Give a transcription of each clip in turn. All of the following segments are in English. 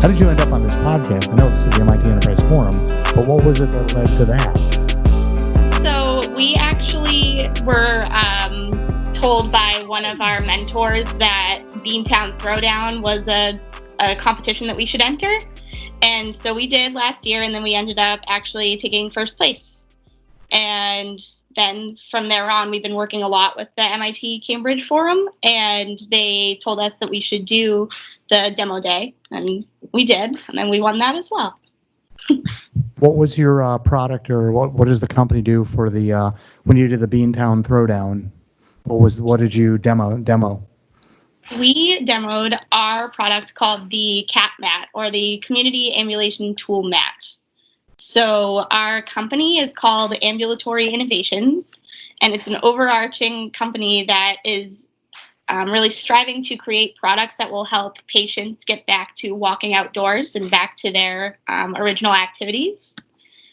How did you end up on this podcast? I know it's the MIT Enterprise Forum, but what was it that led to that? So we actually were told by one of our mentors that Beantown Throwdown was a competition that we should enter. And so we did last year, and then we ended up actually taking first place. And then from there on, we've been working a lot with the MIT Cambridge Forum, and they told us that we should do the demo day, and we did, and then we won that as well. What was your product, or what does the company do for the when you did the Beantown Throwdown? What did you demo? We demoed our product called the CAT Mat, or the Community Ambulation Tool Mat. So our company is called Ambulatory Innovations, and it's an overarching company that is really striving to create products that will help patients get back to walking outdoors and back to their original activities.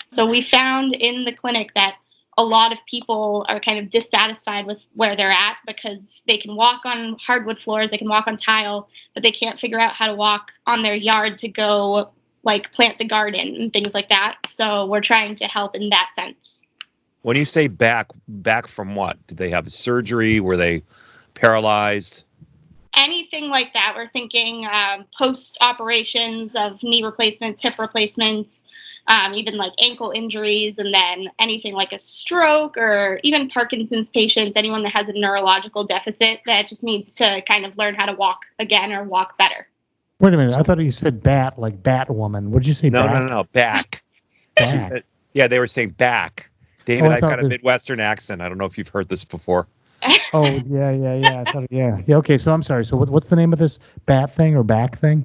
So we found in the clinic that a lot of people are kind of dissatisfied with where they're at because they can walk on hardwood floors, they can walk on tile, but they can't figure out how to walk on their yard to go like plant the garden and things like that. So we're trying to help in that sense. When you say back from what? Did they have surgery? Were they paralyzed? Anything like that. We're thinking post-operations of knee replacements, hip replacements, even like ankle injuries, and then anything like a stroke or even Parkinson's patients, anyone that has a neurological deficit that just needs to kind of learn how to walk again or walk better. Wait a minute. I thought you said bat, like Batwoman. What did you say? No, back. She said, yeah, they were saying back. David, I've got a Midwestern accent. I don't know if you've heard this before. Oh, yeah. I thought, yeah. Okay, so I'm sorry. So what's the name of this bat thing or back thing?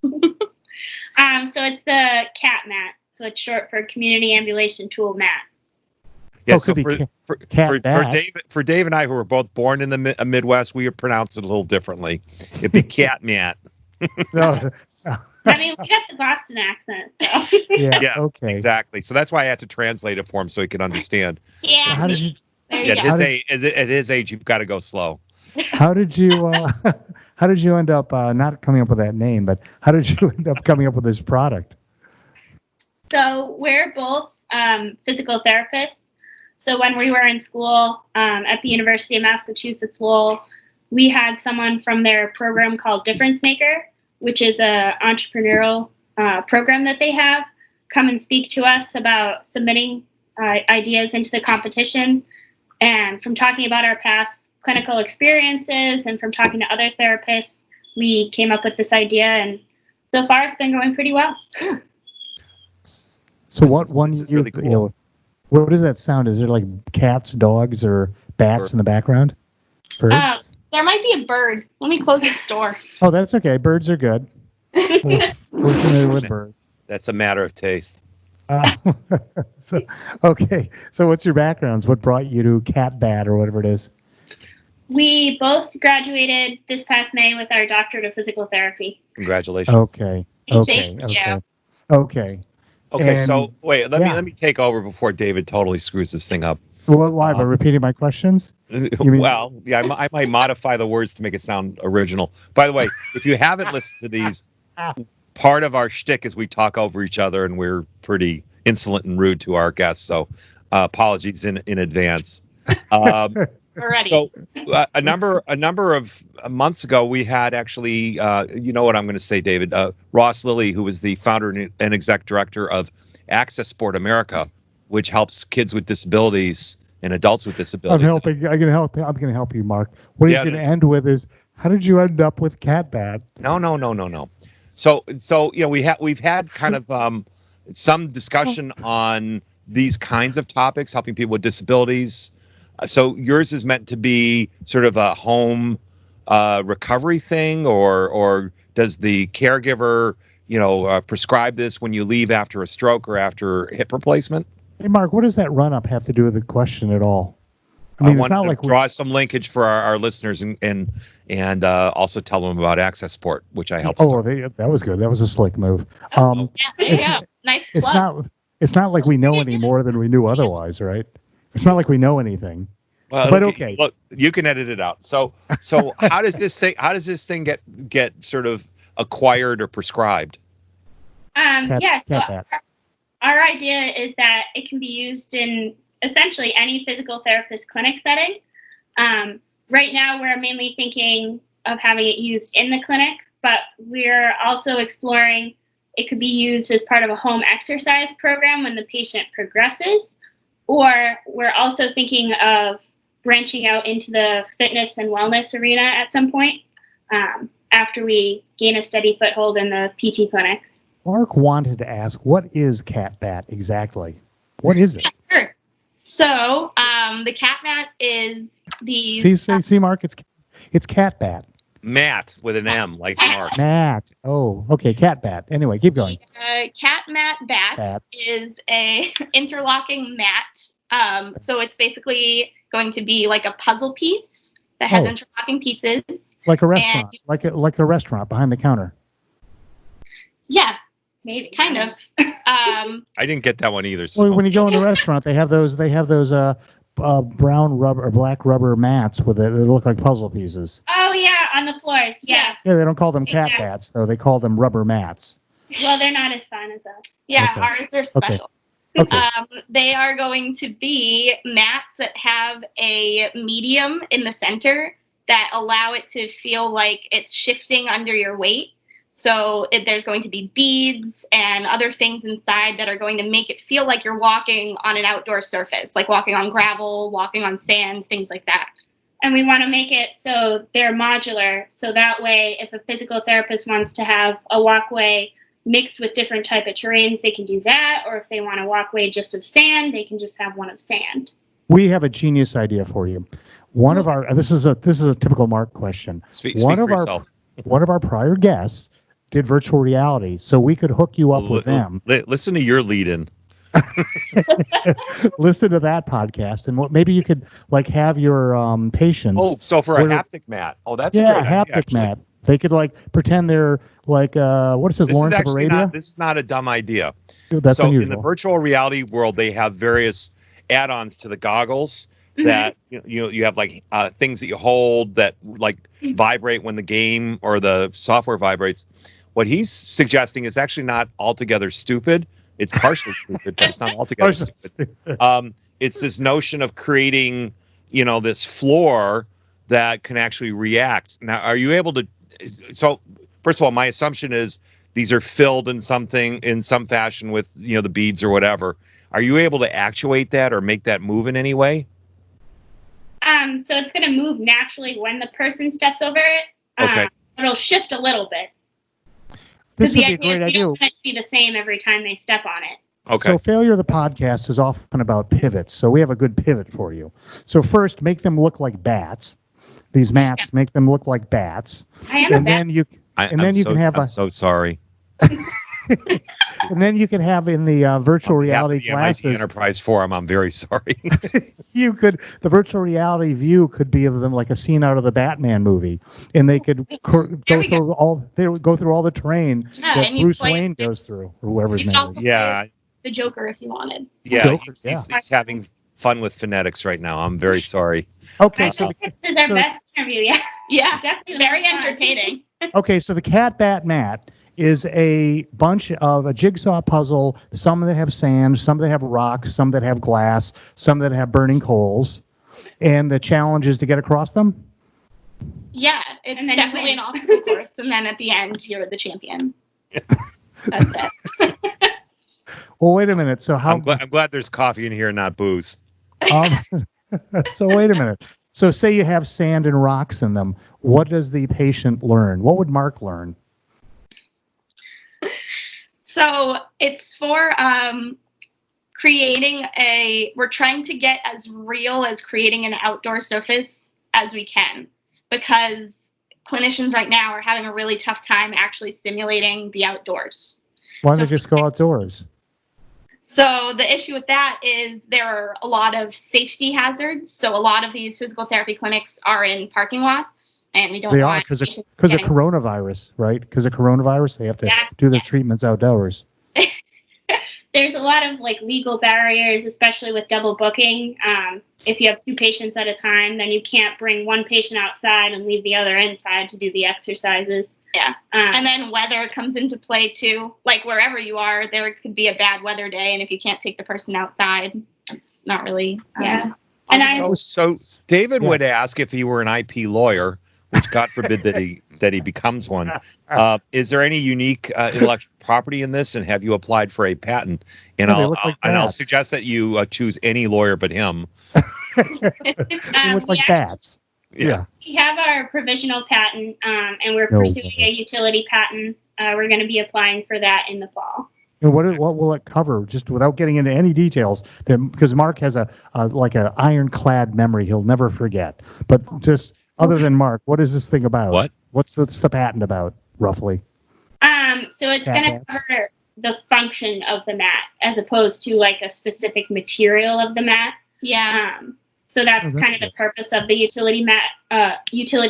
So it's the CAT Mat. So it's short for Community Ambulation Tool Mat. Yeah, so for Dave and I, who were both born in the Midwest, we would pronounce it a little differently. It'd be cat mat. No. I mean, we got the Boston accent. So. Yeah, okay. Exactly. So that's why I had to translate it for him so he could understand. Yeah. So how did you? At his age, you've got to go slow. How did you? How did you end up not coming up with that name? But how did you end up coming up with this product? So we're both physical therapists. So when we were in school at the University of Massachusetts Lowell, we had someone from their program called Difference Maker, which is an entrepreneurial program that they have, come and speak to us about submitting ideas into the competition. And from talking about our past clinical experiences and from talking to other therapists, we came up with this idea. And so far, it's been going pretty well. So really cool. What does that sound? Is there like cats, dogs, or bats in the background? Birds? There might be a bird. Let me close this door. Oh, that's okay. Birds are good. We're familiar with birds. That's a matter of taste. Okay. So what's your backgrounds? What brought you to Cat Bat or whatever it is? We both graduated this past May with our doctorate of physical therapy. Congratulations. Okay. Thank you. Okay. And, so wait, let me take over before David totally screws this thing up. Well, why? By repeating my questions? Well, yeah, I might modify the words to make it sound original. By the way, if you haven't listened to these, part of our shtick is we talk over each other and we're pretty insolent and rude to our guests. So apologies in advance. So a number of months ago, we had actually, you know what I'm going to say, David, Ross Lilly, who was the founder and exec director of Access Sport America, which helps kids with disabilities and adults with disabilities. I'm going to help you, Mark. What he's going to end with is, how did you end up with Cat Bat? No. So we've had kind of some discussion on these kinds of topics, helping people with disabilities. So yours is meant to be sort of a home recovery thing, or does the caregiver, prescribe this when you leave after a stroke or after hip replacement? Hey, Mark, what does that run-up have to do with the question at all? I mean, it's not like draw some linkage for our listeners and also tell them about Access Sport, which I helped. Oh, that was good. That was a slick move. There you go. Nice plug. It's not like we know any more than we knew otherwise, right? It's not like we know anything. Well, but okay. Look, you can edit it out. So how does this thing get sort of acquired or prescribed? Cat So bat. our idea is that it can be used in essentially any physical therapist clinic setting. Right now, we're mainly thinking of having it used in the clinic, but we're also exploring it could be used as part of a home exercise program when the patient progresses, or we're also thinking of branching out into the fitness and wellness arena at some point after we gain a steady foothold in the PT clinic. Mark wanted to ask, what is cat bat exactly? What is it? Sure. So the cat mat is the See, Mark, it's cat bat. Matt with an M, like Mark. Matt. Oh, okay, cat bat. Anyway, keep going. Cat mat bat is a interlocking mat. So it's basically going to be like a puzzle piece that has interlocking pieces. Like a restaurant, like a restaurant behind the counter. Yeah, maybe kind of. I didn't get that one either. So. Well, when you go in a restaurant, they have those brown rubber or black rubber mats with it. They look like puzzle pieces. Oh yeah, on the floors. Yes. Yeah, they don't call them cat bats though. They call them rubber mats. Well, they're not as fun as us. Yeah, Okay. ours are special. Okay. They are going to be mats that have a medium in the center that allow it to feel like it's shifting under your weight. So there's going to be beads and other things inside that are going to make it feel like you're walking on an outdoor surface, like walking on gravel, walking on sand, things like that. And we want to make it so they're modular. So that way, if a physical therapist wants to have a walkway mixed with different type of terrains, they can do that. Or if they want a walkway just of sand, they can just have one of sand. We have a genius idea for you. One of our this is a typical Mark question. Speak one for of yourself. One of our prior guests did virtual reality, so we could hook you up with them. Listen to your lead-in. Listen to that podcast, and maybe you could like have your patients. Oh, so for a haptic mat. Oh, that's a great idea, haptic actually. mat. They could like pretend they're like what is it, Lawrence of Arabia? This is not a dumb idea. That's so unusual. In the virtual reality world, they have various add-ons to the goggles that you have like things that you hold that like vibrate when the game or the software vibrates. What he's suggesting is actually not altogether stupid. It's partially stupid, but it's not altogether stupid. It's this notion of creating, this floor that can actually react. Now, are you able to? So, first of all, my assumption is these are filled in some fashion with the beads or whatever. Are you able to actuate that or make that move in any way? So it's going to move naturally when the person steps over it. Okay. It'll shift a little bit. This would the be a idea great is you idea. don't want it to be the same every time they step on it. Okay. So failure of the podcast is often about pivots. So we have a good pivot for you. So first, make them look like bats. These mats make them look like bats. I am And then you can have I'm so sorry. and then you can have in the virtual reality The MIT glasses. Enterprise Forum. I'm very sorry. The virtual reality view could be of them like a scene out of the Batman movie, and they could go through all the terrain that and you Bruce play Wayne goes through, or whoever his You name could also is. play Yeah. as the Joker if you wanted. Yeah, Joker, he's having fun with phonetics right now. I'm very sorry. Okay, I so think this is our so- best interview yet. Yeah, definitely very entertaining. so the cat bat mat is a bunch of a jigsaw puzzle. Some that have sand, some that have rocks, some that have glass, some that have burning coals, and the challenge is to get across them. Yeah, it's definitely an obstacle course, and then at the end, you're the champion. That's it. Well, wait a minute. So how? I'm glad there's coffee in here and not booze. So wait a minute. So say you have sand and rocks in them. What does the patient learn? What would Mark learn? So it's for we're trying to get as real as creating an outdoor surface as we can, because clinicians right now are having a really tough time actually simulating the outdoors. Why don't they just go outdoors? So the issue with that is there are a lot of safety hazards. So a lot of these physical therapy clinics are in parking lots, and we don't They are want because of patients getting- coronavirus, right? Because of coronavirus, they have to do their treatments outdoors. there's a lot of like legal barriers, especially with double booking. If you have 2 patients at a time, then you can't bring one patient outside and leave the other inside to do the exercises. Yeah. And then weather comes into play too. Like wherever you are, there could be a bad weather day, and if you can't take the person outside, it's not really. Yeah. And So David Yeah. would ask if he were an IP lawyer, which God forbid that he becomes one. Is there any unique intellectual property in this, and have you applied for a patent? And Oh, they look like I'll bats. suggest that you choose any lawyer but him. They look like bats. Yeah. we have our provisional patent, and we're No pursuing way. a utility patent. We're going to be applying for that in the fall. And what will it cover? Just without getting into any details, because Mark has a like an ironclad memory he'll never forget. But just other than Mark, what is this thing about? What? What's the patent about, roughly? So it's Cat going to bats. cover the function of the mat as opposed to like a specific material of the mat. Yeah. So that's that's kind of good. the purpose of the utility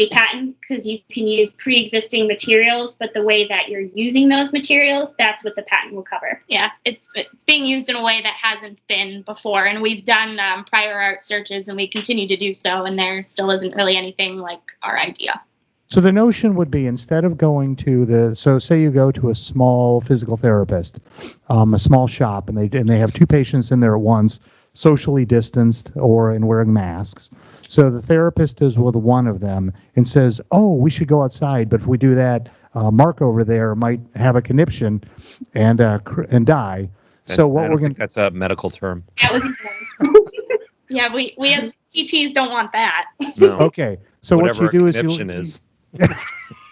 patent, because you can use pre-existing materials, but the way that you're using those materials, that's what the patent will cover. Yeah, it's being used in a way that hasn't been before, and we've done prior art searches, and we continue to do so, and there still isn't really anything like our idea. So the notion would be, instead of going to so say you go to a small physical therapist, a small shop, and they have 2 patients in there at once, socially distanced and wearing masks. So the therapist is with one of them and says, "Oh, we should go outside, but if we do that, Mark over there might have a conniption and die." So what I we're don't going think that's a medical term. That was Yeah, we as PTs don't want that. No. okay. So what Whatever you do a is conniption is.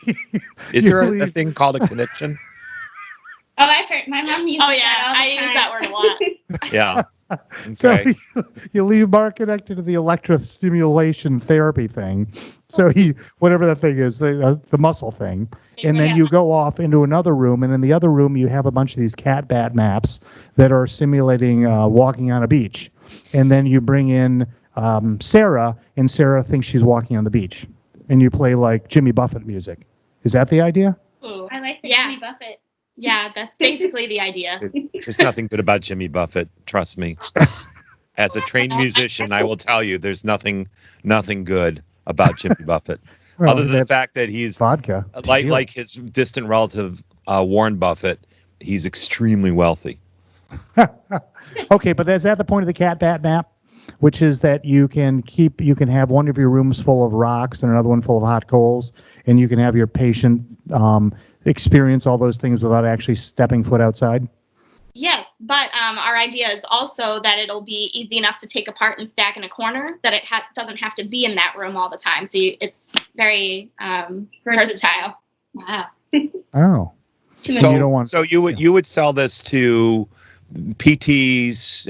you Is there a leave- thing called a conniption? Oh, I've heard my mom uses Oh yeah, that all the I use time. that word a lot. Yeah. So Okay. you leave Mark connected to the electrostimulation therapy thing. So whatever that thing is, the muscle thing. And then Yeah. you go off into another room, and in the other room you have a bunch of these cat bat maps that are simulating walking on a beach. And then you bring in Sarah, and Sarah thinks she's walking on the beach. And you play like Jimmy Buffett music. Is that the idea? Ooh. I like the Yeah. Jimmy Buffett. Yeah, that's basically the idea. There's nothing good about Jimmy Buffett. Trust me. As a trained musician, I will tell you there's nothing good about Jimmy Buffett, Well, other than the that fact that he's vodka. like his distant relative Warren Buffett. He's extremely wealthy. Okay, but is that the point of the cat bat map? Which is that you can have one of your rooms full of rocks and another one full of hot coals, and you can have your patient experience all those things without actually stepping foot outside? Yes, but our idea is also that it'll be easy enough to take apart and stack in a corner, that it doesn't have to be in that room all the time. So it's very versatile. Wow. Oh. So you don't want- you would sell this to PTs,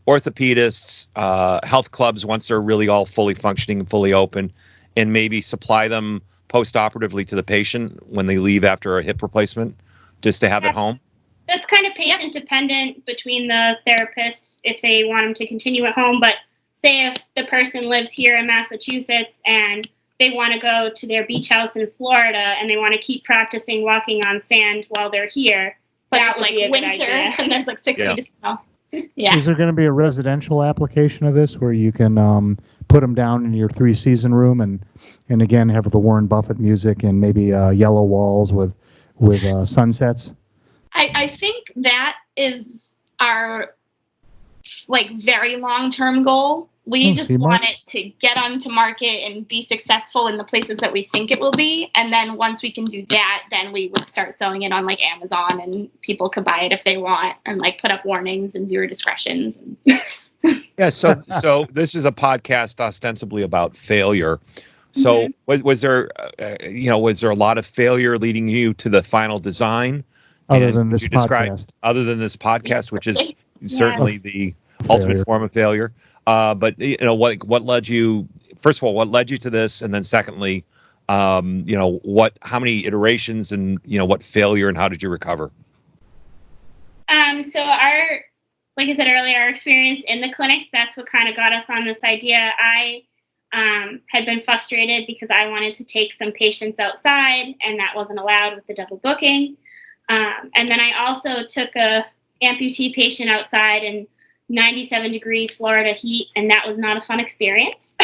orthopedists, health clubs once they're really all fully functioning and fully open, and maybe supply them post-operatively to the patient when they leave after a hip replacement, just to have at home? That's kind of patient dependent between the therapists if they want them to continue at home. But say if the person lives here in Massachusetts and they want to go to their beach house in Florida and they want to keep practicing walking on sand while they're here, But that it's would like be a good winter, idea. and there's like 6 Yeah. feet of snow. Yeah. Is there going to be a residential application of this where you can put them down in your 3-season room and again have the Warren Buffett music and maybe yellow walls with sunsets? I think that is our like very long-term goal. We Oh, just see, Mark? want it to get onto market and be successful in the places that we think it will be. And then once we can do that, then we would start selling it on like Amazon, and people could buy it if they want, and like put up warnings and viewer discretions. Yeah. So this is a podcast ostensibly about failure. So was there a lot of failure leading you to the final design? Other And than could this you describe- podcast. Other than this podcast, which is certainly the ultimate Failure. form of failure. But what led you? First of all, what led you to this, and then secondly, how many iterations and what failure and how did you recover? So like I said earlier, our experience in the clinics, that's what kind of got us on this idea. I had been frustrated because I wanted to take some patients outside, and that wasn't allowed with the double booking. And then I also took a amputee patient outside in 97-degree Florida heat, and that was not a fun experience.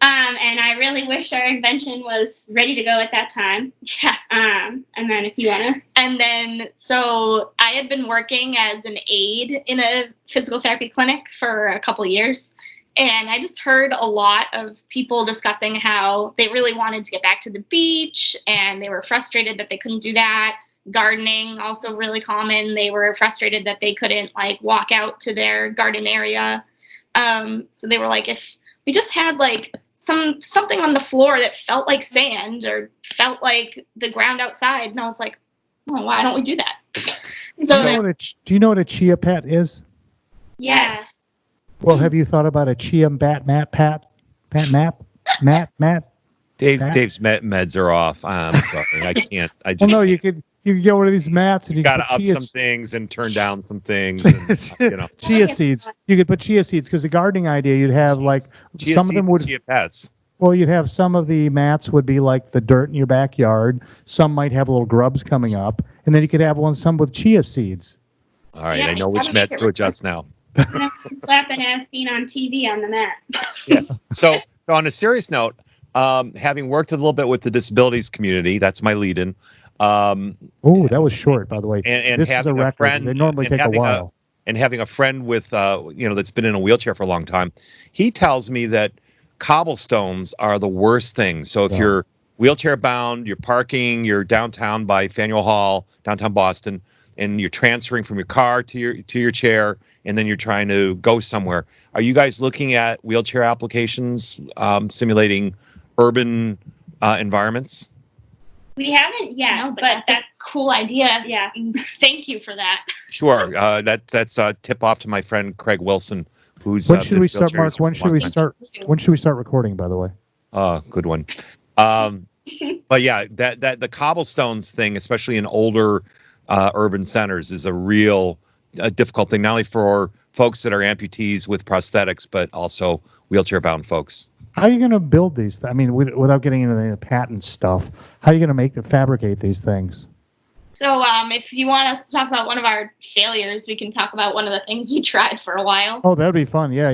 And I really wish our invention was ready to go at that time. Yeah. And then if you want to. And then, so I had been working as an aide in a physical therapy clinic for a couple years. And I just heard a lot of people discussing how they really wanted to get back to the beach and they were frustrated that they couldn't do that. Gardening, also really common. They were frustrated that they couldn't like walk out to their garden area. So they were like, if we just had like something on the floor that felt like sand or felt like the ground outside. And I was like, oh, why don't we do that? So Do you know what a chia pet is? yes. Well, have you thought about a chia Matt? Dave's meds are off. I'm sorry, I can't. I just Well, no, you could get one of these mats and you got could to up chia, some things and turn down some things. And, you know, chia seeds. You could put chia seeds because the gardening idea you'd have like chia some of seeds them would. and chia pets. Well, you'd have some of the mats would be like the dirt in your backyard. Some might have little grubs coming up, and then you could have some with chia seeds. All right, Yeah, I know which how to make meds it to adjust now. And slapping as seen on TV on the mat. Yeah. So on a serious note, having worked a little bit with the disabilities community, that's my lead-in. Oh, that was short, by the way. And This is a having a record. friend, They normally and take a having while. And having a friend with, that's been in a wheelchair for a long time, he tells me that cobblestones are the worst thing. So if Yeah. you're wheelchair bound, you're parking, you're downtown by Faneuil Hall, downtown Boston, and you're transferring from your car to your chair, and then you're trying to go somewhere. Are you guys looking at wheelchair applications, simulating urban environments? We haven't yet, No, but but that's a cool idea. yeah. Thank you for that. Sure. That's a tip off to my friend Craig Wilson, who's. When should been we start, wheelchairs Mark? for a When should long we time. start? When should we start recording? By the way. Good one. But yeah, that the cobblestones thing, especially in older urban centers, is a real difficult thing, not only for folks that are amputees with prosthetics, but also wheelchair-bound folks. How are you going to build these? I mean, without getting into the patent stuff, how are you going to fabricate these things? So if you want us to talk about one of our failures, we can talk about one of the things we tried for a while. Oh, that would be fun. Yeah.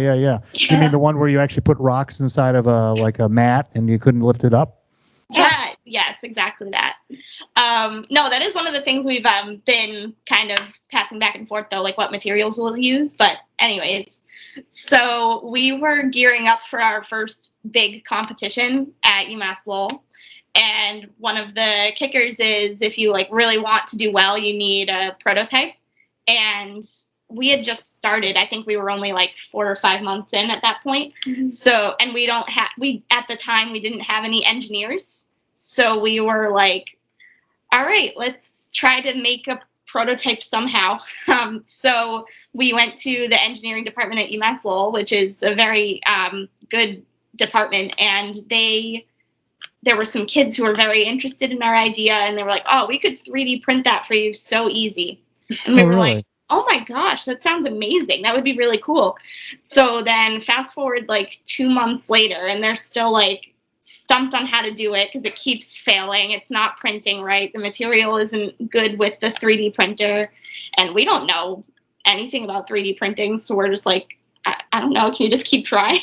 You mean the one where you actually put rocks inside of a mat and you couldn't lift it up? Yeah, yes, exactly that. No, that is one of the things we've been kind of passing back and forth, though, like what materials we'll use. But anyways, so we were gearing up for our first big competition at UMass Lowell. And one of the kickers is if you like really want to do well, you need a prototype. And we had just started. I think we were only like 4 or 5 months in at that point. Mhm. So, and at the time, we didn't have any engineers. So we were like, all right, let's try to make a prototype somehow. So we went to the engineering department at UMass Lowell, which is a very good department. And there were some kids who were very interested in our idea. And they were like, oh, we could 3D print that for you so easy. And we were really? like, oh my gosh, that sounds amazing. That would be really cool. So then fast forward like 2 months later, and they're still like stumped on how to do it because it keeps failing. It's not printing right. The material isn't good with the 3D printer. And we don't know anything about 3D printing. So we're just like, I don't know. Can you just keep trying?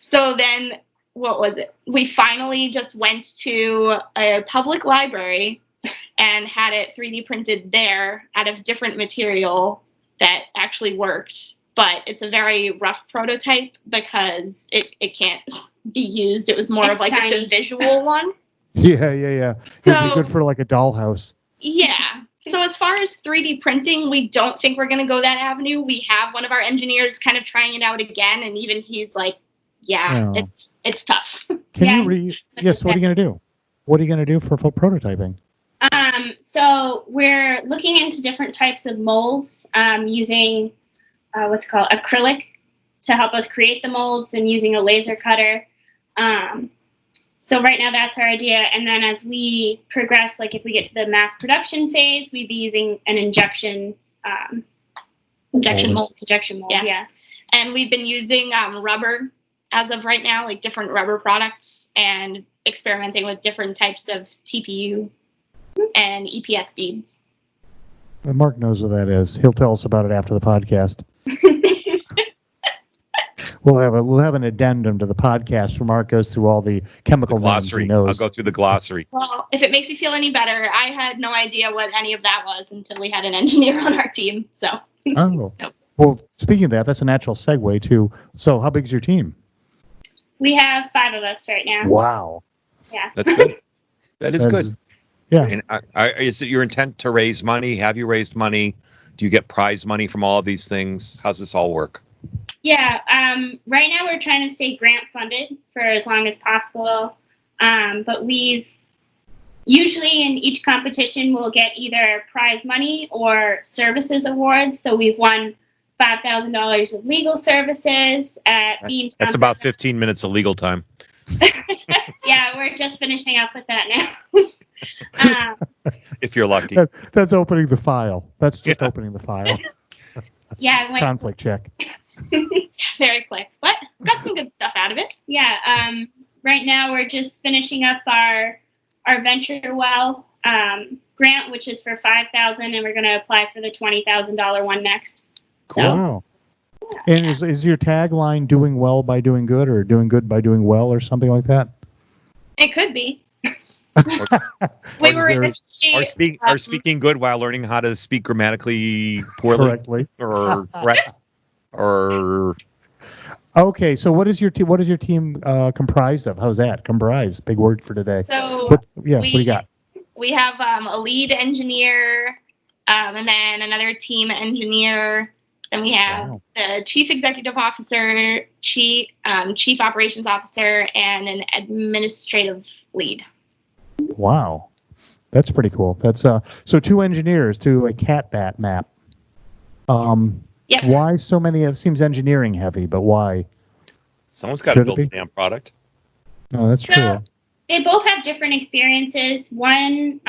So then what was it? We finally just went to a public library and had it 3D printed there out of different material that actually worked. But it's a very rough prototype because it can't be used. It was more It's of like just tiny. a visual one. Yeah. It'd So be good for like a dollhouse. yeah. So as far as 3D printing, we don't think we're going to go that avenue. We have one of our engineers kind of trying it out again. And even he's like, yeah, Oh. it's tough. Yes, what are you going to do? What are you going to do for prototyping? So we're looking into different types of molds, using what's called acrylic to help us create the molds, and using a laser cutter. So right now that's our idea. And then as we progress, like if we get to the mass production phase, we'd be using an injection Injection mold. Yeah. And we've been using rubber as of right now, like different rubber products, and experimenting with different types of TPU and EPS beads. Mark knows what that is. He'll tell us about it after the podcast. We'll have an addendum to the podcast where Mark goes through all the chemical names he Glossary. knows. I'll go through the glossary. Well, if it makes you feel any better, I had no idea what any of that was until we had an engineer on our team. So. Oh. Nope. Well, speaking of that, that's a natural segue too. So, how big's your team? We have 5 of us right now. Wow. Yeah. That's good. That is That's- good. Yeah. And is it your intent to raise money? Have you raised money? Do you get prize money from all of these things? How's this all work? Yeah. Right now we're trying to stay grant funded for as long as possible. But we've usually in each competition we'll get either prize money or services awards. So we've won $5,000 of legal services at Beantown. That's about 15 minutes of legal time. Yeah, we're just finishing up with that now. If you're lucky. That's opening the file. That's just opening the file. Yeah, like, Conflict check. Very quick, but got some good stuff out of it. yeah. Right now we're just finishing up our venture well grant, which is for $5,000, and we're going to apply for the $20,000 one next. So Wow. And is your tagline "doing well by doing good" or "doing good by doing well" or something like that? It could be. Or- We or were speak, or speaking good while learning how to speak grammatically poorly Correctly. or correct or Okay, so what is your team comprised of? How's that? Comprised, big word for today. So What do you got? we have a lead engineer, and then another team engineer. Then we have Wow. the chief executive officer, chief operations officer, and an administrative lead. Wow, that's pretty cool. That's so 2 engineers to a cat bat map. Yep. Why so many? It seems engineering heavy, but why? someone's got to Should it build a be? damn product. No, that's So- true. they both have different experiences. One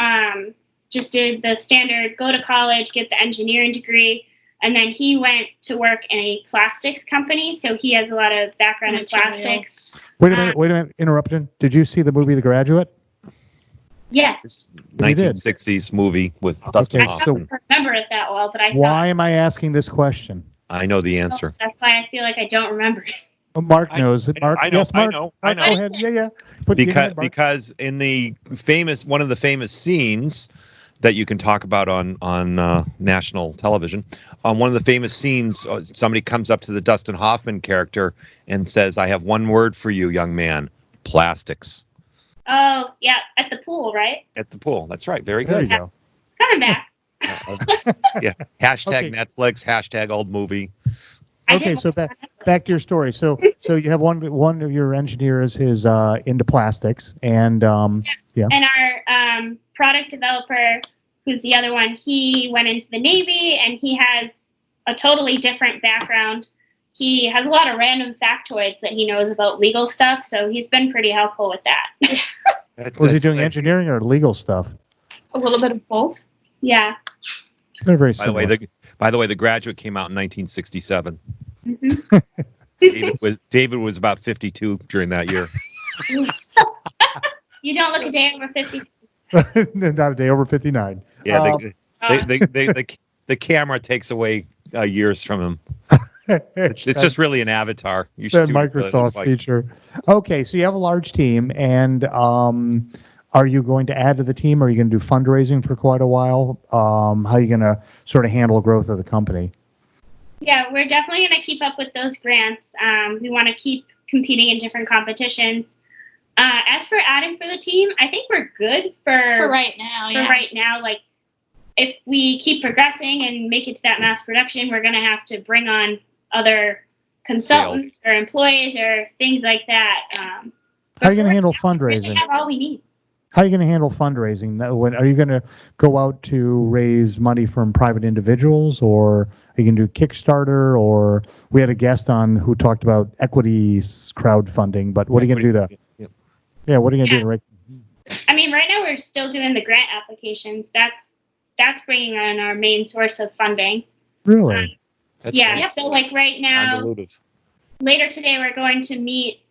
just did the standard go to college, get the engineering degree, and then he went to work in a plastics company. So he has a lot of background in plastics. Wait a minute, interrupted. Did you see the movie The Graduate? Yes. This We did. 1960s movie with Dustin Okay, I Hoffman. don't remember it that well, but I saw Why it. am I asking this question? I know the answer. That's why I feel like I don't remember it. Oh, Mark knows it. Mark, I know. yes, Mark. I know. Mark, I Go know. ahead. Yeah. Put your hand, Mark. Because in the one of the famous scenes that you can talk about on national television, one of the famous scenes, somebody comes up to the Dustin Hoffman character and says, "I have one word for you, young man: plastics." Oh, yeah, at the pool, right? At the pool. That's right. Very There you good. go. Coming back. Yeah. Hashtag Okay. Netflix. Hashtag old movie. I Okay, did so watch back to your story. So you have one of your engineers is into plastics, and yeah. And our product developer, who's the other one, he went into the Navy, and he has a totally different background. He has a lot of random factoids that he knows about legal stuff, so he's been pretty helpful with that. Was he That's doing the- engineering or legal stuff? A little bit of both. Yeah. They're very By the similar. way, The Graduate came out in 1967. hmm David was about 52 during that year. You don't look a day over 50. Not a day over 59. Yeah, Uh, the camera takes away years from him. It's just really an avatar. You should that see what it looks Microsoft like. feature. Okay, so you have a large team, and are you going to add to the team? Or are you going to do fundraising for quite a while? How are you going to sort of handle growth of the company? Yeah, we're definitely going to keep up with those grants. We want to keep competing in different competitions. As for adding for the team, I think we're good For right now, for yeah. right now. Like, if we keep progressing and make it to that mass production, we're going to have to bring on other consultants or employees or things like that. How are you going to handle fundraising? We have all we need. How are you going to handle fundraising? Are you going to go out to raise money from private individuals, or are you going to do Kickstarter? Or we had a guest on who talked about equity crowdfunding, but what are you going to do to? Yeah, what are you going to do to? I mean, right now we're still doing the grant applications. That's bringing on our main source of funding. Really? That's Yeah. great. So like right now, Non-dilutive. later today, we're going to meet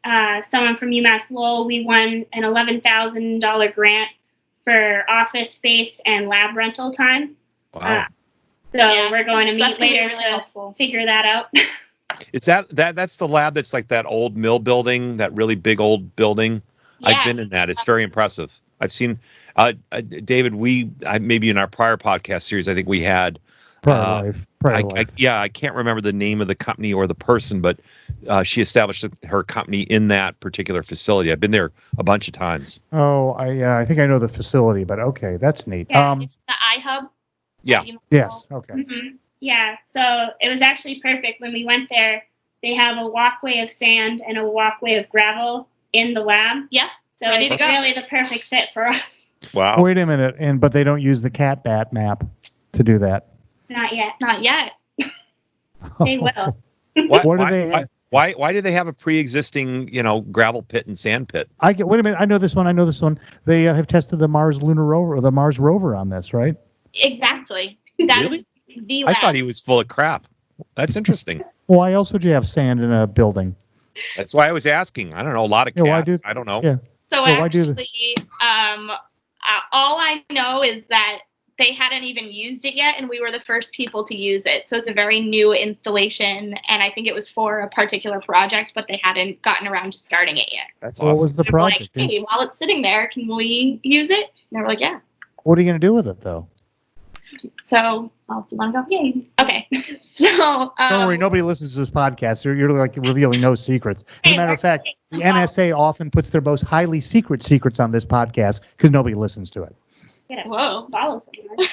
someone from UMass Lowell. We won an $11,000 grant for office space and lab rental time. Wow. So we're going to meet that's gonna be later really to helpful. figure that out. Is that's the lab that's like that old mill building, that really big old building? I've Yeah. been in that. It's very impressive. I've seen David. Maybe in our prior podcast series, I think we had. Prior life. I can't remember the name of the company or the person, but she established her company in that particular facility. I've been there a bunch of times. Oh, I think I know the facility, but okay, that's neat. Yeah. The iHub. Yeah. Yes. Okay. Yeah, so it was actually perfect when we went there. They have a walkway of sand and a walkway of gravel in the lab. Yeah. So Ready to it's go. really the perfect fit for us. Wow. Wait a minute, but they don't use the cat bat map to do that. Not yet. Not yet. They will. What do they have? Why do they have a pre-existing, gravel pit and sand pit? Wait a minute. I know this one. They have tested the Mars lunar rover or the Mars rover on this, right? Exactly. That Really? is the I lab. thought he was full of crap. That's interesting. Why else would you have sand in a building? That's why I was asking. I don't know. A lot of Yeah, why cats. do- I don't know. Yeah. So Well, why do actually, all I know is that they hadn't even used it yet, and we were the first people to use it. So it's a very new installation, and I think it was for a particular project, but they hadn't gotten around to starting it yet. That's What awesome. was the We were like, project? hey, while it's sitting there, can we use it? And they were like, yeah. What are you going to do with it, though? So, do you want to go? Yay. Okay. So, Don't worry, nobody listens to this podcast. You're like revealing no secrets. As a matter of fact, the NSA often puts their most highly secrets on this podcast because nobody listens to it. Whoa. Follow someone.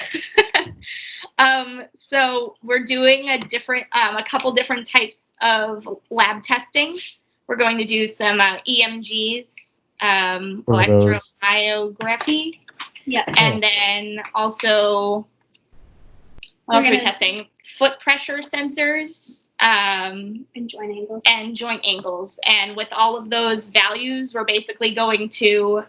So we're doing a couple different types of lab testing. We're going to do some EMGs, What are those? electromyography, Yeah. and then also, what else are we gonna- testing? Foot pressure sensors, And joint angles. and joint angles. And with all of those values, we're basically going to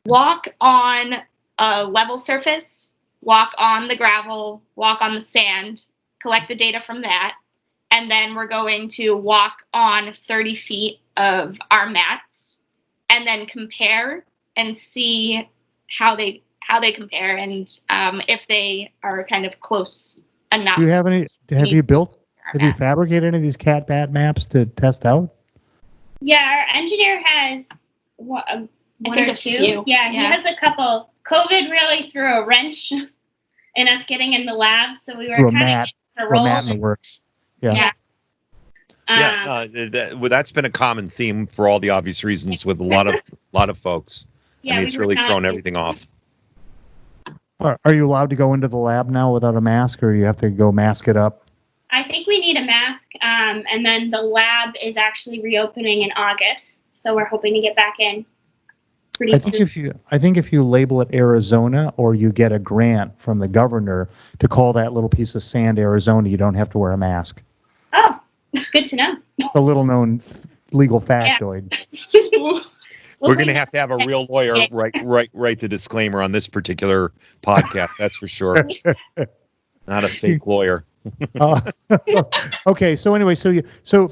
walk on a level surface, walk on the gravel, walk on the sand, collect the data from that, and then we're going to walk on 30 feet of our mats, and then compare and see how they compare, and if they are kind of close enough. Do you have any? Have you fabricated any of these cat bat maps to test out? Yeah, our engineer has one think or a two. few. Yeah, he Yeah. has a couple. COVID really threw a wrench in us getting in the lab, so we were Through a kind mat, of or a roll. mat in the works. Yeah. Yeah. That's been a common theme for all the obvious reasons with a lot of folks. Yeah, I mean, we it's were really not- thrown everything off. Are you allowed to go into the lab now without a mask, or you have to go mask it up? I think we need a mask, and then the lab is actually reopening in August, so we're hoping to get back in pretty I soon. think if you label it Arizona, or you get a grant from the governor to call that little piece of sand Arizona, you don't have to wear a mask. Oh, good to know. A little known legal factoid. We're going to have a real lawyer write the disclaimer on this particular podcast. That's for sure. Not a fake lawyer. Okay. So anyway,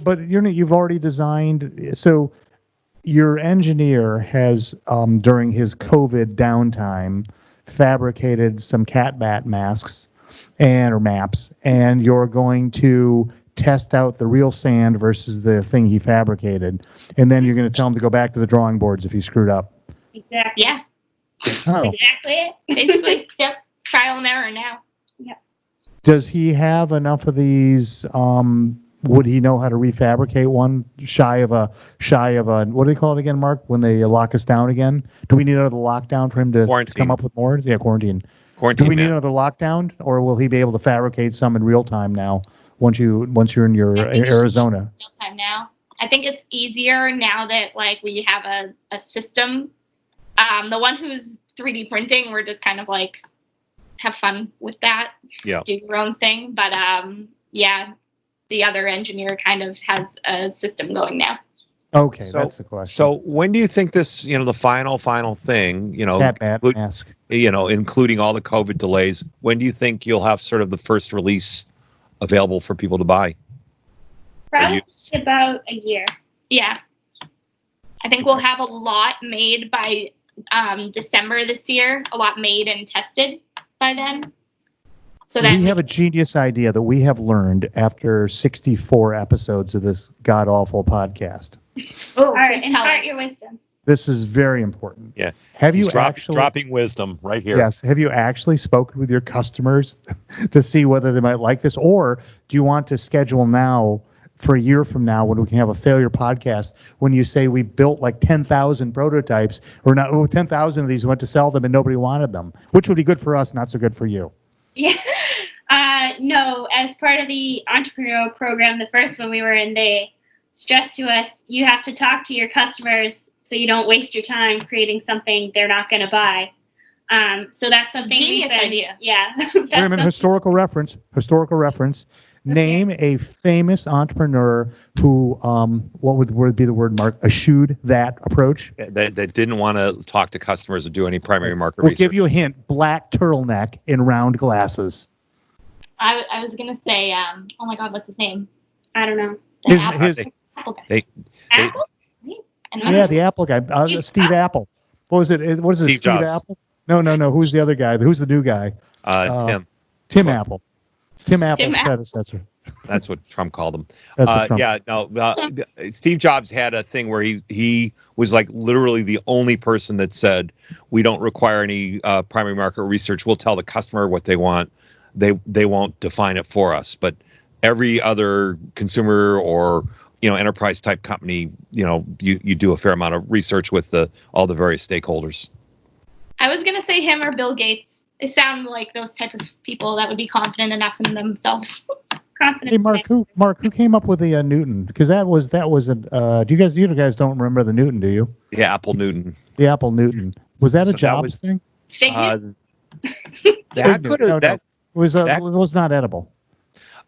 but you've already designed. So your engineer has, during his COVID downtime, fabricated some cat bat masks or maps, and you're going to test out the real sand versus the thing he fabricated, and then you're going to tell him to go back to the drawing boards if he screwed up. Exactly. Yeah, Oh. Exactly it. basically. Yep. It's trial and error now. Does he have enough of these? Would he know how to refabricate one shy of a what do they call it again, Mark? When they lock us down again? Do we need another lockdown for him to Quarantine. come up with more? Yeah, quarantine. Do Quarantine we need man. another lockdown, or will he be able to fabricate some in real time now? Once you're in your I think it should be Arizona. Real time now. I think it's easier now that we have a system. The one who's 3D printing, we're just kind of have fun with that. Yeah. Do your own thing. But yeah, the other engineer kind of has a system going now. Okay, So- that's the question. So when do you think this, the final thing, cat bat include- mask. including all the COVID delays, when do you think you'll have sort of the first release available for people to buy? Probably about a year. Yeah. I think we'll have a lot made by December this year, a lot made and tested by then. so that We have a genius idea that we have learned after 64 episodes of this god-awful podcast. oh, All right, please tell impart us. your wisdom. This is very important. Yeah. Have you He's actually dropping wisdom right here. Yes. Have you actually spoken with your customers to see whether they might like this? Or do you want to schedule now for a year from now when we can have a failure podcast when you say we built like 10,000 prototypes or not 10,000 of these, went to sell them and nobody wanted them, which would be good for us, not so good for you. Yeah. No, as part of the entrepreneurial program, the first one we were in, they stressed to us, you have to talk to your customers so you don't waste your time creating something they're not going to buy. So that's something Genius idea. Yeah. Wait a minute, historical reference. Name a famous entrepreneur who, what would be the word, Mark, eschewed that approach? That didn't want to talk to customers or do any primary market We'll research. give you a hint, black turtleneck in round glasses. I was gonna say, oh my God, what's his name? I don't know. The His- Apple, his- Apple guy. They- Apple? And Yeah, the Apple guy, Steve Apple. What was it? What is it? Steve Steve Jobs. Apple? No. Who's the other guy? Who's the new guy? Tim. Tim Apple. Tim Apple's Apple. predecessor. That's what Trump called him. That's what Trump. Yeah, no. Steve Jobs had a thing where he was like literally the only person that said, "We don't require any primary market research. We'll tell the customer what they want. They won't define it for us." But every other consumer or enterprise type company, you do a fair amount of research with all the various stakeholders. I was gonna say him or Bill Gates. They sound like those type of people that would be confident enough in themselves. Confident. Hey, Mark, who came up with the Newton? Because that was you guys don't remember the Newton, do you? Yeah, Apple Newton. The Apple Newton. Was that So a that Jobs was- thing? Figment? That Figment. could No, have that It was that- it was not edible.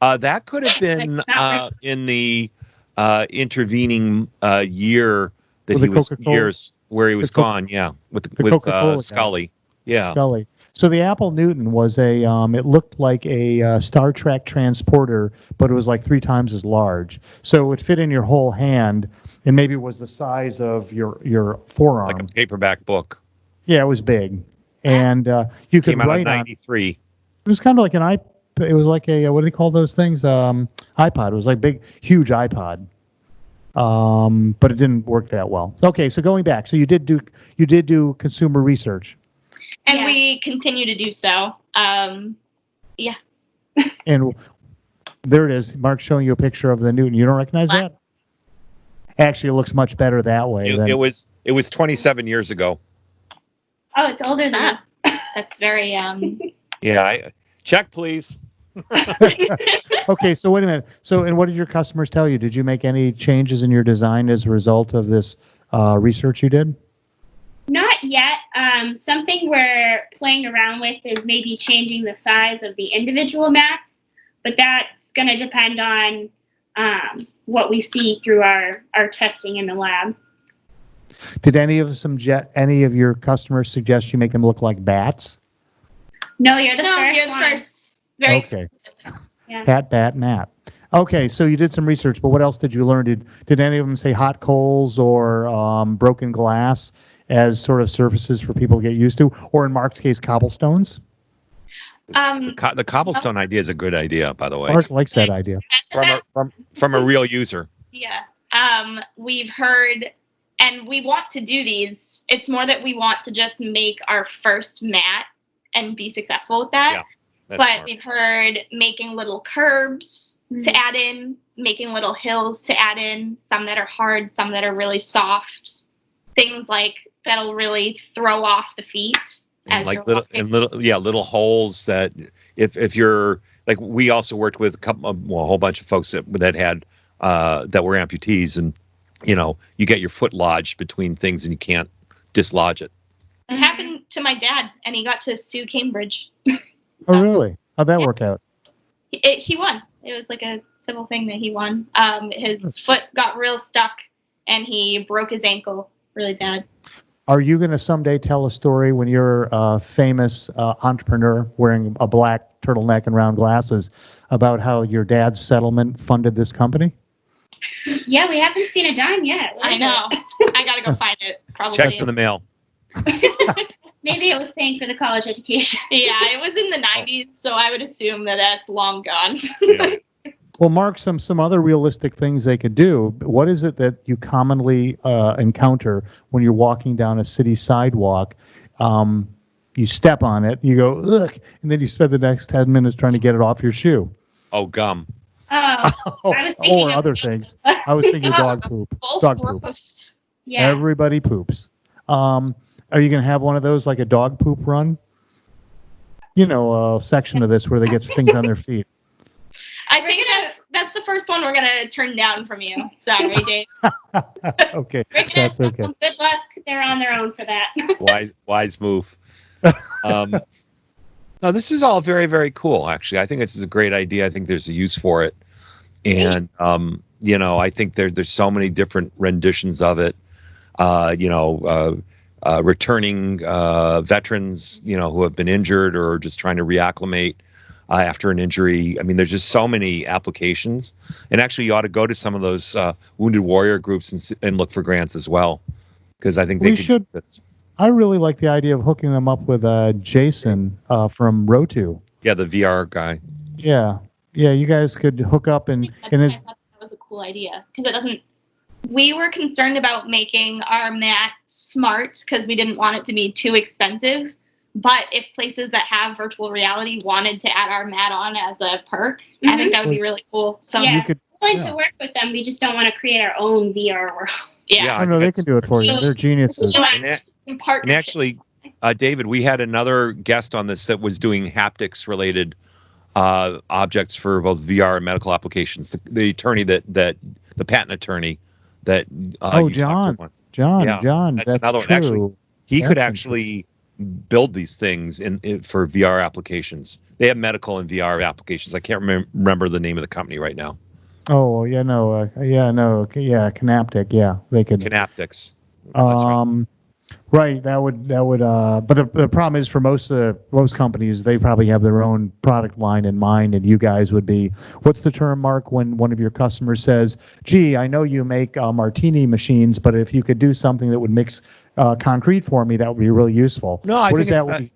That could have been Like, not in the intervening year that With he the was Coca-Cola? with gone. Yeah, with Coca-Cola guy. Scully. Yeah, Scully. So the Apple Newton was it looked like a Star Trek transporter, but it was like 3 times as large. So it would fit in your whole hand, and maybe it was the size of your forearm. like a paperback book. Yeah, it was big, and you could Came out in write on. '93. It was kind of like an iPod. It was like a what do they call those things? iPod. It was like big, huge iPod. But it didn't work that well. Okay, so going back, so you did do consumer research, And Yeah. we continue to do so. and there it is. Mark's showing you a picture of the Newton. You don't recognize that? Actually, it looks much better that way. It was 27 years ago. Oh, it's older than us. That's very Yeah, check please. Okay, so wait a minute. So, and what did your customers tell you? Did you make any changes in your design as a result of this research you did? Not yet. Something we're playing around with is maybe changing the size of the individual mats, but that's going to depend on what we see through our testing in the lab. Did any of your customers suggest you make them look like bats? No, you're the no, first you're the one. first. Very Okay. exclusive. Yeah. Cat, bat, gnat. Okay, so you did some research, but what else did you learn? Did any of them say hot coals or broken glass as sort of surfaces for people to get used to, or in Mark's case, cobblestones? The cobblestone idea is a good idea, by the way, Mark likes that idea. from a real user. Yeah. We've heard, and we want to do these. It's more that we want to just make our first mat and be successful with that. Yeah, that's But smart. we've heard making little curbs to add in, making little hills to add in, some that are hard, some that are really soft. Things like that'll really throw off the feet. And as like you're walking. little holes that if you're like, we also worked with a whole bunch of folks that had that were amputees, and you get your foot lodged between things and you can't dislodge it. It happened to my dad, and he got to sue Cambridge. Oh, really? How'd that work out? He won. It was like a civil thing that he won. His foot got real stuck, and he broke his ankle really bad. Are you going to someday tell a story when you're a famous entrepreneur wearing a black turtleneck and round glasses about how your dad's settlement funded this company? Yeah, we haven't seen a dime yet. What I is know. it? I gotta go find it. It's probably Checks in the mail. Maybe it was paying for the college education. Yeah, it was in the 90s, so I would assume that that's long gone. Yeah. Well, Mark, some other realistic things they could do. What is it that you commonly encounter when you're walking down a city sidewalk? You step on it, you go, ugh, and then you spend the next 10 minutes trying to get it off your shoe. Oh, gum. Oh, I was thinking Or of- other things. I was thinking dog poop. Both Dog poop. gross. yeah. Everybody poops. Are you going to have one of those, like a dog poop run? You know, a section of this where they get things on their feet. I think that's the first one we're gonna turn down from you. Sorry, Jake. Okay, We're gonna that's have okay. some good luck. They're on their own for that. Wise move. No, this is all very, very cool. Actually, I think this is a great idea. I think there's a use for it, and you know, I think there's so many different renditions of it. Returning veterans, you know, who have been injured or just trying to reacclimate after an injury. I mean, there's just so many applications, and actually, you ought to go to some of those wounded warrior groups and look for grants as well, because I think they We could should. use this. I really like the idea of hooking them up with Jason from Rotu. Yeah, the VR guy. Yeah, you guys could hook up and I it's thought that was a cool idea because it doesn't. We were concerned about making our mat smart because we didn't want it to be too expensive. But if places that have virtual reality wanted to add our mat on as a perk, I think that would be really cool. So Yeah. you could. We're willing Yeah. to work with them. We just don't want to create our own VR world. yeah. I know they that's- can do it for you. They're geniuses. In partnership. And actually, David, we had another guest on this that was doing haptics related objects for both VR and medical applications. The attorney the patent attorney that you talked John. to once. John, Yeah, John, that's that's another one. true. Actually, He That's could actually build these things for VR applications. They have medical and VR applications. I can't remember the name of the company right now. Oh, yeah, no, Canaptic, yeah, they could. Canaptics. That's right. Right, that would, but the problem is for most companies, they probably have their own product line in mind, and you guys would be, what's the term, Mark, when one of your customers says, gee, I know you make martini machines, but if you could do something that would mix concrete for me, that would be really useful. No, I What think is it's that?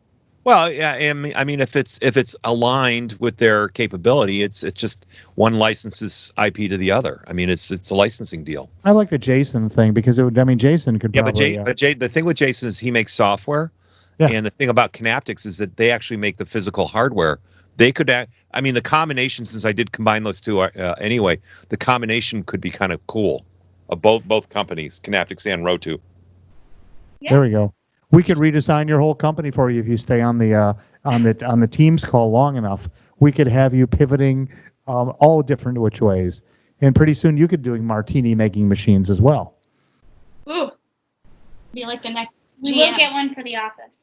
well, yeah. I mean, if it's aligned with their capability, it's just one licenses IP to the other. I mean, it's a licensing deal. I like the Jason thing because Jason could Yeah, probably. but the thing with Jason is he makes software, Yeah. and the thing about Canaptics is that they actually make the physical hardware. They could, I mean, the combination, since I did combine those two anyway, the combination could be kind of cool of both companies, Canaptics and Rotu. There we go. We could redesign your whole company for you if you stay on the Teams call long enough. We could have you pivoting all different which ways, and pretty soon you could be doing martini making machines as well. Ooh. Be like the next We will GM. get one for the office.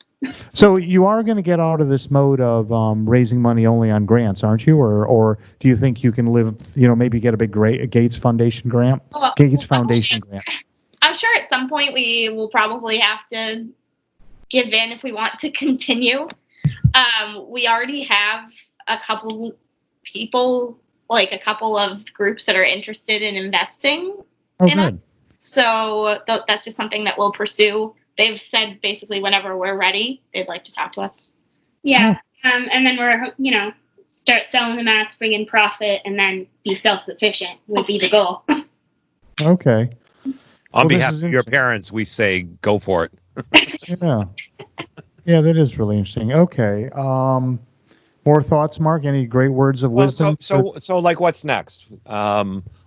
So you are going to get out of this mode of raising money only on grants, aren't you? Or do you think you can live? Maybe get a big Gates Foundation grant. Well, Gates Foundation grant. I'm sure at some point we will probably have to give in if we want to continue. We already have a couple people, like a couple of groups that are interested in investing Oh, in good. us. So that's just something that we'll pursue. They've said basically whenever we're ready, they'd like to talk to us. Yeah. And then we're, start selling the mats, bring in profit, and then be self-sufficient would be the goal. Okay. On Well, this behalf is of your parents, we say go for it. Yeah. Yeah, that is really interesting. Okay. More thoughts, Mark? Any great words of wisdom? So like, what's next?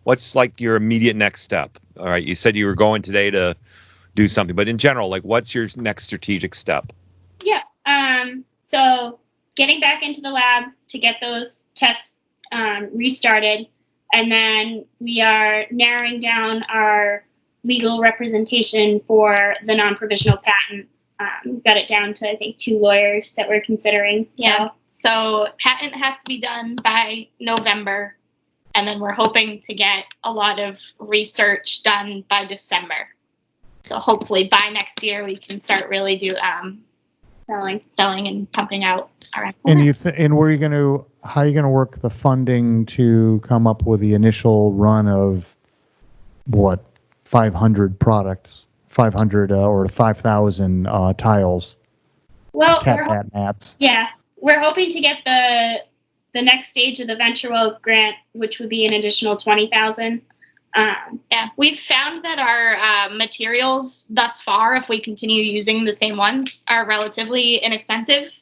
What's like your immediate next step? All right, you said you were going today to do something, but in general, like, what's your next strategic step? Yeah. So getting back into the lab to get those tests restarted, and then we are narrowing down our legal representation for the non-provisional patent. We've got it down to, I think, 2 lawyers that we're considering. Yeah. So patent has to be done by November, and then we're hoping to get a lot of research done by December. So hopefully by next year we can start really selling and pumping out our. And how are you going to work the funding to come up with the initial run of 500 products, 500 or 5,000 tiles? Well, cat bat mats. yeah, we're hoping to get the next stage of the Venture Well grant, which would be an additional $20,000. Yeah, we've found that our materials thus far, if we continue using the same ones, are relatively inexpensive.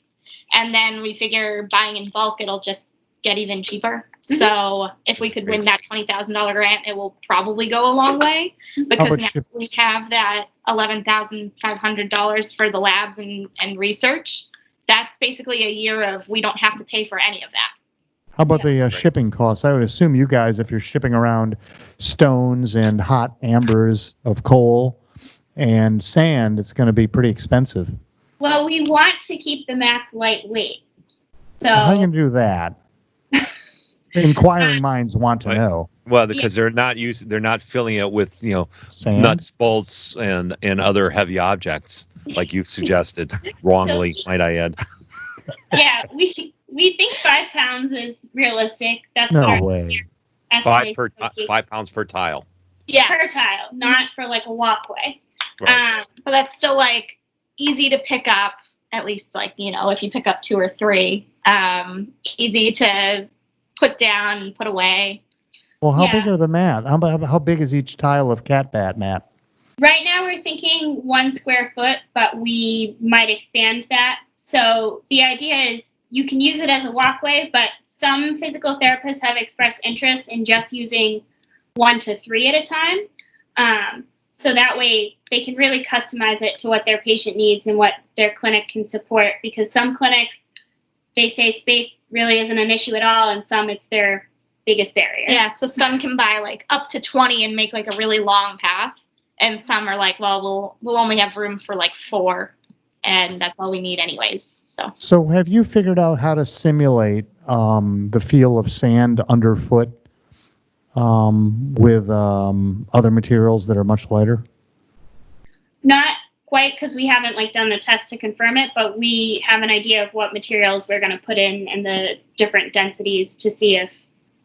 And then we figure buying in bulk, it'll just get even cheaper. Mhm. So if we could win that $20,000 grant, it will probably go a long way, because much now ship- we have that $11,500 for the labs and research. That's basically a year of, we don't have to pay for any of that. How about Yeah, the that's great. shipping costs? I would assume you guys, if you're shipping around stones and hot ambers of coal and sand, it's going to be pretty expensive. Well, we want to keep the mats lightweight. So How are you going to do that? Inquiring minds want to Right. know. Well, because they're not filling it with, Sand? nuts, bolts, and other heavy objects like you've suggested, wrongly, might I add. yeah, we think 5 pounds is realistic. That's what No our way. estimate would be. 5 pounds per tile. Yeah, Per tile, not for like a walkway. Right. but that's still like easy to pick up, at least like, if you pick up 2 or 3, easy to put down and put away. Well, how Yeah. big are the mat? How big is each tile of cat bat mat? Right now we're thinking 1 square foot, but we might expand that. So the idea is you can use it as a walkway, but some physical therapists have expressed interest in just using 1 to 3 at a time. So that way they can really customize it to what their patient needs and what their clinic can support, because some clinics, they say space really isn't an issue at all, and some it's their biggest barrier. Yeah, so some can buy like up to 20 and make like a really long path, and some are like, well, we'll only have room for like 4, and that's all we need anyways. So have you figured out how to simulate the feel of sand underfoot with other materials that are much lighter? Not quite, because we haven't done the test to confirm it, but we have an idea of what materials we're going to put in and the different densities to see if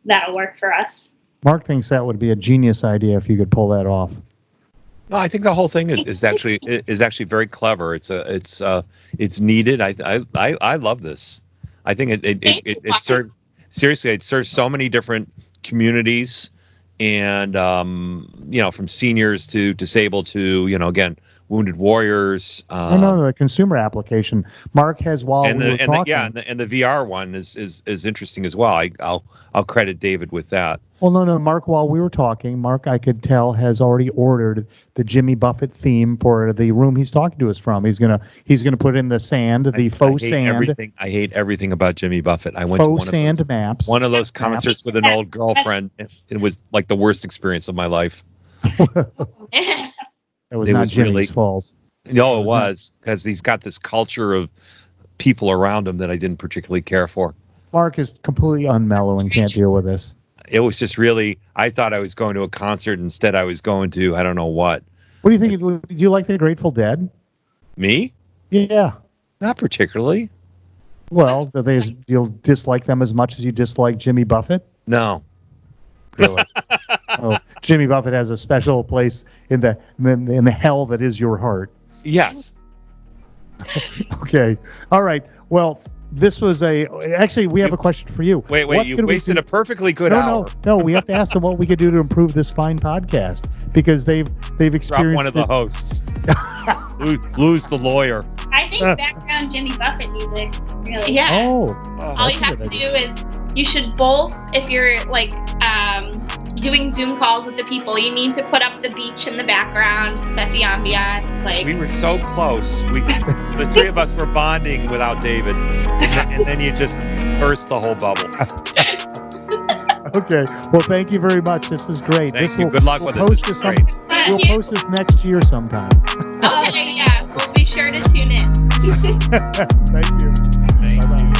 that'll work for us. Mark thinks that would be a genius idea if you could pull that off. No, I think the whole thing is actually very clever. It's needed. I love this. I think it serves seriously. It serves so many different communities, and from seniors to disabled to again wounded warriors. No, the consumer application. Mark has while we were talking. And the VR one is interesting as well. I'll credit David with that. Well, no, Mark, while we were talking, Mark, I could tell, has already ordered the Jimmy Buffett theme for the room he's talking to us from. He's gonna put in the sand, the faux sand. I hate everything about Jimmy Buffett. I went faux to sand maps. one of those concerts with an old girlfriend. It was like the worst experience of my life. That was It not was Jimmy's really- fault. No, it was because he's got this culture of people around him that I didn't particularly care for. Mark is completely unmellow and can't deal with this. It was just really, I thought I was going to a concert. Instead, I was going to, I don't know what. What do you think? Do you like the Grateful Dead? Me? Yeah. Not particularly. Well, you'll dislike them as much as you dislike Jimmy Buffett? No. Really? Oh, Jimmy Buffett has a special place in the hell that is your heart. Yes. Okay. All right. Well, this was actually, we have a question for you. Wait, What you could we wasted do- a perfectly good hour. No, we have to ask them what we could do to improve this fine podcast, because they've Drop experienced one of the it. hosts. lose the lawyer. I think background Jimmy Buffett music, really. Yeah. Oh, All that's you a have good to do is, you should both, if you're doing Zoom calls with the people, you need to put up the beach in the background, set the ambiance. We were so close. The three of us were bonding without David, and then you just burst the whole bubble. okay. Well, thank you very much. This is great. Thank you. Good luck with it. Post This is this great. We'll post this next year sometime. Okay, yeah, we'll be sure to tune in. Thank you. Thank you. Bye-bye.